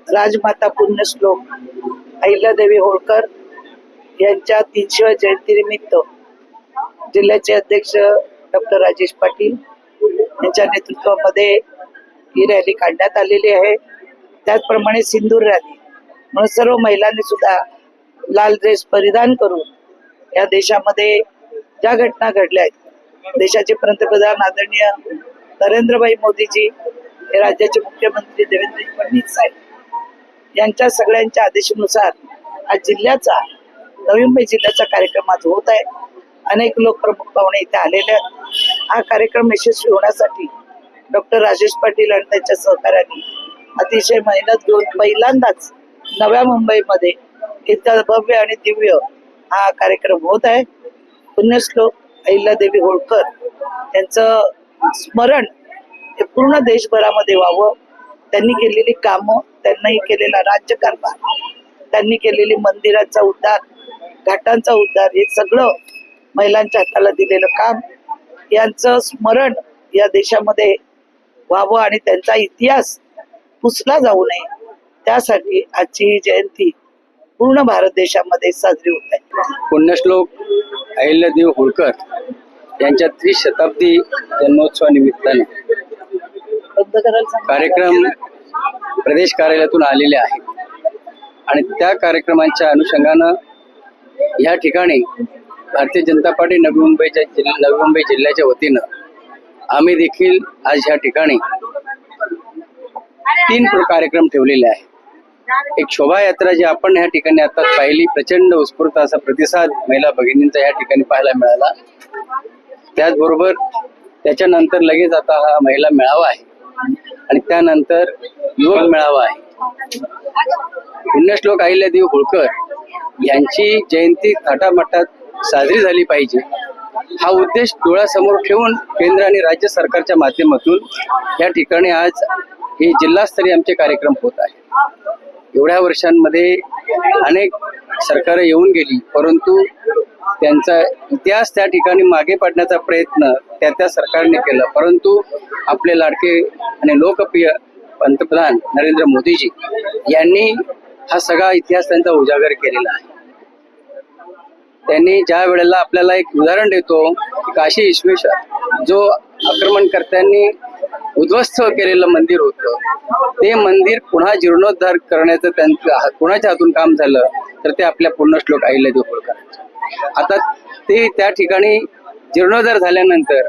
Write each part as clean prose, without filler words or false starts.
राजमाता पुण्यश्लोक अहिल्यादेवी होळकर यांच्या 300व्या जयंतीनिमित्त जिल्ह्याचे अध्यक्ष डॉक्टर राजेश पाटील यांच्या नेतृत्वामध्ये ही रॅली काढण्यात आलेली आहे। त्याचप्रमाणे सिंदूर रॅली म्हणून सर्व महिलांनी सुद्धा लाल ड्रेस परिधान करून या देशामध्ये ज्या घटना घडल्या आहेत, देशाचे पंतप्रधान आदरणीय नरेंद्रभाई मोदीजी, हे राज्याचे मुख्यमंत्री देवेंद्र फडणवीस साहेब यांच्या सगळ्यांच्या आदेशानुसार आज जिल्ह्याचा नवी मुंबई जिल्ह्याचा कार्यक्रम आज होत आहे। अनेक लोक प्रमुख पाहुणे इथे आलेले आहेत। हा कार्यक्रम यशस्वी होण्यासाठी डॉक्टर राजेश पाटील आणि त्यांच्या सहकार्यांनी अतिशय मेहनत घेऊन पहिल्यांदाच नव्या मुंबईमध्ये इतका भव्य आणि दिव्य हा कार्यक्रम होत आहे। पुण्यश्लोक अहिल्यादेवी होळकर यांचं स्मरण हे पूर्ण देशभरामध्ये व्हावं। त्यांनी केलेली कामं, त्यांनी केलेला राज्यकारभार, त्यांनी केलेली मंदिराचा उद्धार, घाटांचा उद्धार, हे सगळं महिलांच्या हाताला दिलेलं काम, यांचं स्मरण या देशामध्ये व्हावं आणि त्यांचा इतिहास पुसला जाऊ नये, त्यासाठी आजची जयंती पूर्ण भारत देशामध्ये साजरी होत आहे। पुण्यश्लोक अहिल्यादेवी होळकर यांच्या 30 शताब्दी जन्मोत्सवानिमित्ताने कार्यक्रम प्रदेश कार्यालयातून आलेले आहेत आणि त्या कार्यक्रमांच्या अनुषंगानं या ठिकाणी भारतीय जनता पार्टी नवी मुंबई जिल्ह्याच्या वतीनं आम्ही देखील आज ह्या ठिकाणी 3 कार्यक्रम ठेवलेले आहेत। एक शोभायात्रा जी आपण ह्या ठिकाणी आता पाहिली, प्रचंड उत्स्फूर्त असा प्रतिसाद महिला भगिनींचा या ठिकाणी पाहायला मिळाला। त्याचबरोबर त्याच्यानंतर लगेच आता हा महिला मेळावा आहे आणि त्यानंतर युवक मेळावा आहे। पुण्यश्लोक अहिल्यादेवी होळकर यांची जयंती थाटामाटात साजरी झाली पाहिजे, हा उद्देश डोळ्यासमोर ठेवून केंद्र आणि राज्य सरकारच्या माध्यमातून या ठिकाणी आज हे जिल्हास्तरीय आमचे कार्यक्रम होत आहे। एवढ्या वर्षांमध्ये अनेक सरकार येऊन गेली, परंतु त्यांचा इतिहास त्या ठिकाणी मागे पाडण्याचा प्रयत्न त्या सरकारने केला, परंतु आपले लाडके आणि लोकप्रिय पंतप्रधान नरेंद्र मोदीजी यांनी हा सगळा इतिहास त्यांचा उजागर केलेला आहे। त्यांनी ज्या वेळेला आपल्याला एक उदाहरण देतो, काशी विश्वेश्वर जो आक्रमणकर्त्यांनी उद्ध्वस्त केलेलं मंदिर होतं, ते मंदिर पुन्हा जीर्णोद्धार करण्याचं त्यांचं कोणाच्या हातून काम झालं तर ते आपल्या पुण्यश्लोक अहिल्यादेवी होळकर। आता ते त्या ठिकाणी जीर्णोद्धार झाल्यानंतर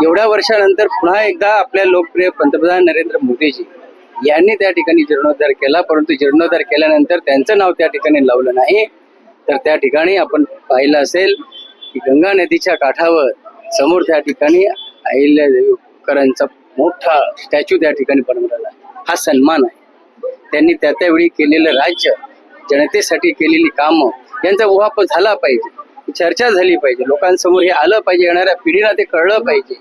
एवढ्या वर्षानंतर पुन्हा एकदा आपल्या लोकप्रिय पंतप्रधान नरेंद्र मोदीजी यांनी त्या ठिकाणी जीर्णोद्धार केला, परंतु जीर्णोद्धार केल्यानंतर त्यांचं नाव त्या ठिकाणी लावलं नाही। तर त्या ठिकाणी आपण पाहिलं असेल की गंगा नदीच्या काठावर समोर त्या ठिकाणी अहिल्यादेवी होळकरांचा मोठा स्टॅच्यू त्या ठिकाणी बनवलेला आहे। हा सन्मान आहे। त्यांनी त्यावेळी केलेलं राज्य, जनतेसाठी केलेली कामं यांचा उहापोह झाला पाहिजे, चर्चा झाली पाहिजे, लोकांसमोर हे आलं पाहिजे, येणाऱ्या पिढीला ते कळलं पाहिजे।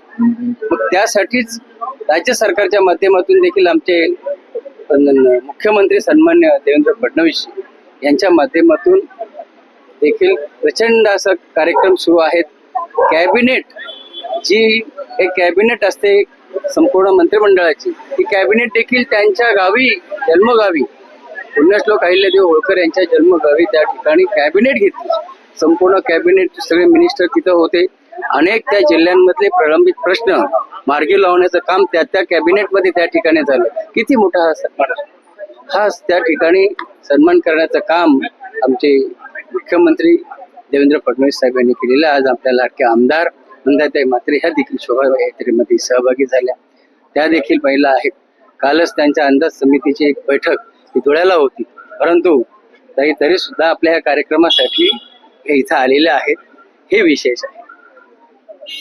मग त्यासाठीच राज्य सरकारच्या माध्यमातून देखील आमचे मुख्यमंत्री सन्मान्य देवेंद्र फडणवीस यांच्या माध्यमातून देखील प्रचंड असा कार्यक्रम सुरू आहेत। कॅबिनेट जी एक कॅबिनेट असते संपूर्ण मंत्रिमंडळाची, ती कॅबिनेट देखील त्यांच्या गावी, जन्मगावी, पुण्यश्लोक अहिल्यादेवी होळकर यांच्या जन्मगावी त्या ठिकाणी कॅबिनेट घेतली। संपूर्ण कॅबिनेट, सगळे मिनिस्टर तिथं होते। अनेक त्या जिल्ह्यांमधले प्रलंबित प्रश्न मार्गी लावण्याचं काम त्या कॅबिनेटमध्ये त्या ठिकाणी झालं। किती मोठा हा सन्मान, हा त्या ठिकाणी सन्मान करण्याचं काम आमचे मुख्यमंत्री देवेंद्र फडणवीस साहेब यांनी केलेलं। आज आपल्या लाडक्या आमदार मंदाताई म्हात्रे ह्या देखील शोभायात्रेमध्ये सहभागी झाल्या, त्या देखील महिला आहेत। कालच त्यांच्या अंदाज समितीची एक बैठक ही धुळ्याला होती, परंतु तरी सुद्धा आपल्या ह्या कार्यक्रमासाठी हे इथं आलेले आहेत, हे विशेष आहे।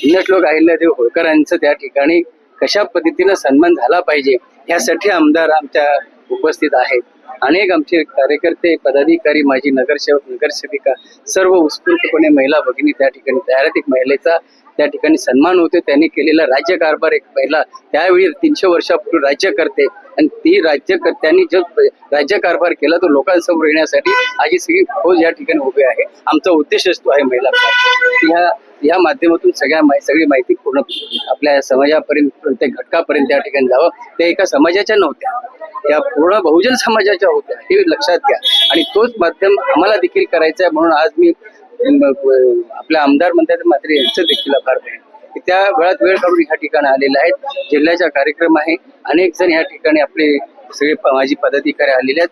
पुण्यश्लोक अहिल्यादेवी होळकरांचं त्या ठिकाणी कशा पद्धतीनं सन्मान झाला पाहिजे यासाठी आमदार आमच्या उपस्थित आहेत। अनेक आमचे कार्यकर्ते, पदाधिकारी, माजी नगरसेवक, नगरसेविका सर्व उत्स्फूर्तपणे महिला भगिनी त्या ठिकाणी तयार आहेत। एक महिलेचा त्या ठिकाणी सन्मान होते, त्यांनी केलेला राज्यकारभार, एक महिला त्यावेळी 300 वर्षापूर्वी राज्य करते आणि ती त्यांनी जो राज्यकारभार केला तो लोकांसमोर येण्यासाठी आज सगळी फौज या ठिकाणी उभी आहे। आमचा उद्देश असतो आहे महिला ह्या या माध्यमातून सगळी माहिती पूर्ण आपल्या समाजापर्यंत, प्रत्येक घटकापर्यंत त्या ठिकाणी जावं. ते एका समाजाच्या नव्हत्या, त्या पूर्ण बहुजन समाजाच्या होत्या, हे लक्षात घ्या. आणि तोच माध्यम आम्हाला देखील करायचा आहे. म्हणून आज मी आपल्या आमदार म्हणतात मात्र यांचं देखील आभार मानेन की त्या वेळात वेळ काढून ह्या ठिकाणी आलेले आहेत. जिल्ह्याचा कार्यक्रम आहे, अनेक जण ह्या ठिकाणी आपले सगळे माजी पदाधिकारी आलेले आहेत.